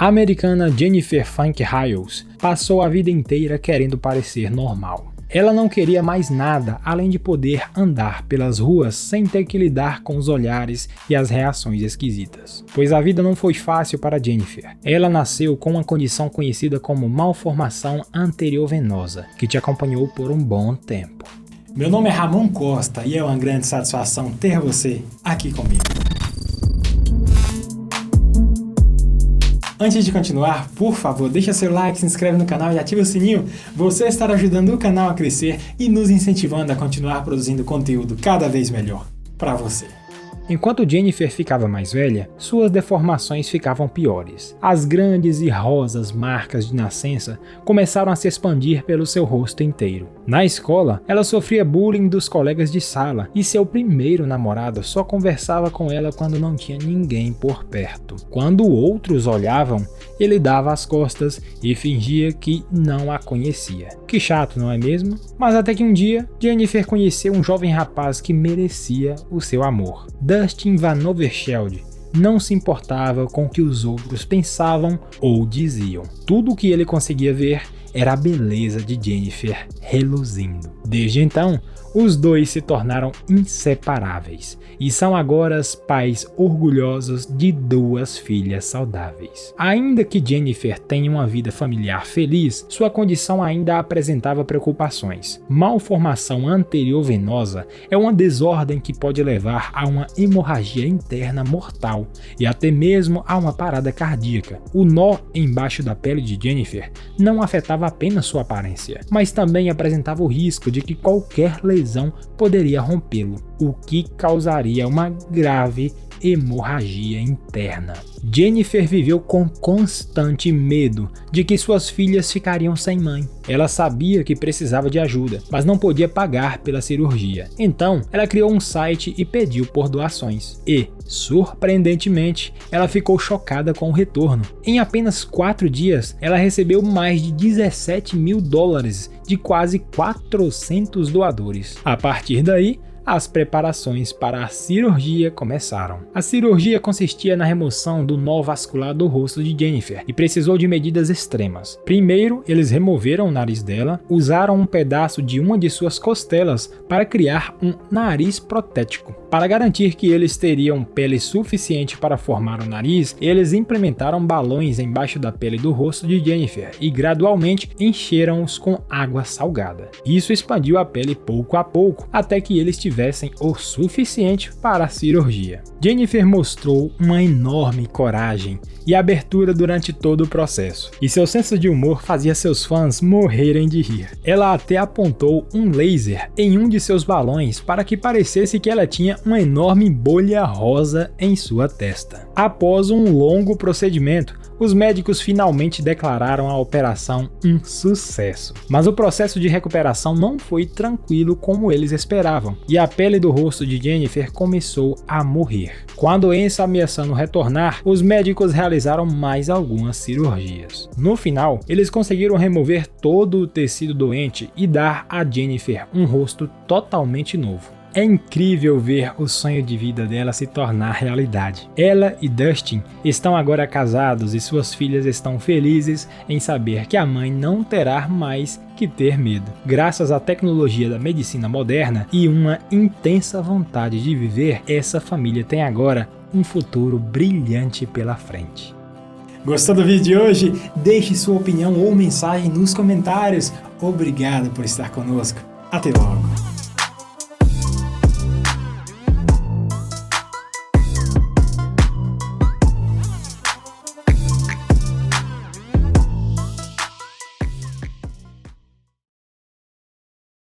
A americana Jennifer Funk Hyles passou a vida inteira querendo parecer normal. Ela não queria mais nada além de poder andar pelas ruas sem ter que lidar com os olhares e as reações esquisitas. Pois a vida não foi fácil para Jennifer. Ela nasceu com uma condição conhecida como malformação anterior-venosa, que te acompanhou por um bom tempo. Meu nome é Ramon Costa e é uma grande satisfação ter você aqui comigo. Antes de continuar, por favor, deixa seu like, se inscreve no canal e ativa o sininho. Você estará ajudando o canal a crescer e nos incentivando a continuar produzindo conteúdo cada vez melhor para você. Enquanto Jennifer ficava mais velha, suas deformações ficavam piores. As grandes e rosas marcas de nascença começaram a se expandir pelo seu rosto inteiro. Na escola, ela sofria bullying dos colegas de sala e seu primeiro namorado só conversava com ela quando não tinha ninguém por perto. Quando outros olhavam, ele dava as costas e fingia que não a conhecia. Que chato, não é mesmo? Mas até que um dia, Jennifer conheceu um jovem rapaz que merecia o seu amor. Dustin Van Oversheldt não se importava com o que os outros pensavam ou diziam. Tudo o que ele conseguia ver era a beleza de Jennifer reluzindo. Desde então, os dois se tornaram inseparáveis e são agora pais orgulhosos de 2 filhas saudáveis. Ainda que Jennifer tenha uma vida familiar feliz, sua condição ainda apresentava preocupações. Malformação anterior-venosa é uma desordem que pode levar a uma hemorragia interna mortal e até mesmo a uma parada cardíaca. O nó embaixo da pele de Jennifer não afetava apenas sua aparência, mas também apresentava o risco de que qualquer lesão poderia rompê-lo, o que causaria uma grave hemorragia interna. Jennifer viveu com constante medo de que suas filhas ficariam sem mãe. Ela sabia que precisava de ajuda, mas não podia pagar pela cirurgia. Então, ela criou um site e pediu por doações. E, surpreendentemente, ela ficou chocada com o retorno. Em apenas 4 dias, ela recebeu mais de $17 mil de quase 400 doadores. A partir daí, as preparações para a cirurgia começaram. A cirurgia consistia na remoção do nó vascular do rosto de Jennifer e precisou de medidas extremas. Primeiro, eles removeram o nariz dela, usaram um pedaço de uma de suas costelas para criar um nariz protético. Para garantir que eles teriam pele suficiente para formar o nariz, eles implementaram balões embaixo da pele do rosto de Jennifer e gradualmente encheram-os com água salgada. Isso expandiu a pele pouco a pouco, até que eles tivessem o suficiente para a cirurgia. Jennifer mostrou uma enorme coragem e abertura durante todo o processo, e seu senso de humor fazia seus fãs morrerem de rir. Ela até apontou um laser em um de seus balões para que parecesse que ela tinha uma enorme bolha rosa em sua testa. Após um longo procedimento, os médicos finalmente declararam a operação um sucesso. Mas o processo de recuperação não foi tranquilo como eles esperavam, e a pele do rosto de Jennifer começou a morrer. Com a doença ameaçando retornar, os médicos realizaram mais algumas cirurgias. No final, eles conseguiram remover todo o tecido doente e dar a Jennifer um rosto totalmente novo. É incrível ver o sonho de vida dela se tornar realidade. Ela e Dustin estão agora casados e suas filhas estão felizes em saber que a mãe não terá mais que ter medo. Graças à tecnologia da medicina moderna e uma intensa vontade de viver, essa família tem agora um futuro brilhante pela frente. Gostou do vídeo de hoje? Deixe sua opinião ou mensagem nos comentários. Obrigado por estar conosco. Até logo!